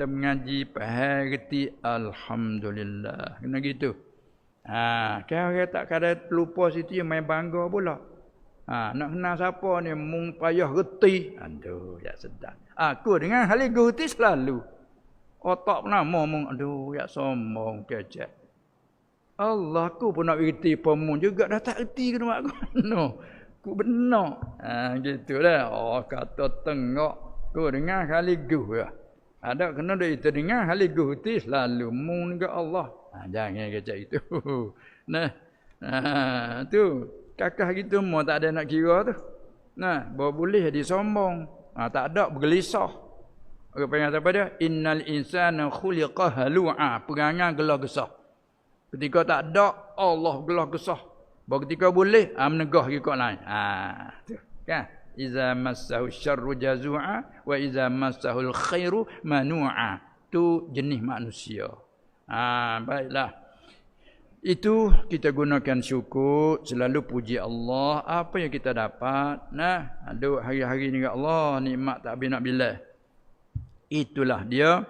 kita mengaji faham reti alhamdulillah. Kena gitu. Kan orang tak kada lupa situ yang main bangga pula. Nak kenal siapa ni mung payah reti. Aduh, ya sedap. Aku dengan hal reti selalu. Otak pernah mung aduh, ya sombong kecek. Allah aku pun nak reti pemun juga dah tak reti ke mak aku. No. Ku benar. Gitulah. Kata tengok. Ku dengar haligus ya. Ada kena dah itu dengar haligus itu selalu mung dengan Allah. Jangan kata itu. Nah. Tu kakak gitu mau tak ada nak kira tu. Nah, boleh disombong. Tak ada bergelisah. Orang panggil apa dia? Innal insana khuliqa halu'a. Perangai gelah gesah. Ketika tak ada Allah gelah gesah. Bahawa ketika boleh menegah ikut lain. Tu kan? Iza massahu syarru jazu'a wa iza massahul khairu manu'a. Tu jenis manusia. Baiklah. Itu kita gunakan syukur, selalu puji Allah apa yang kita dapat. Nah, ada hari-hari ni Allah nikmat tak habis nak bila. Itulah dia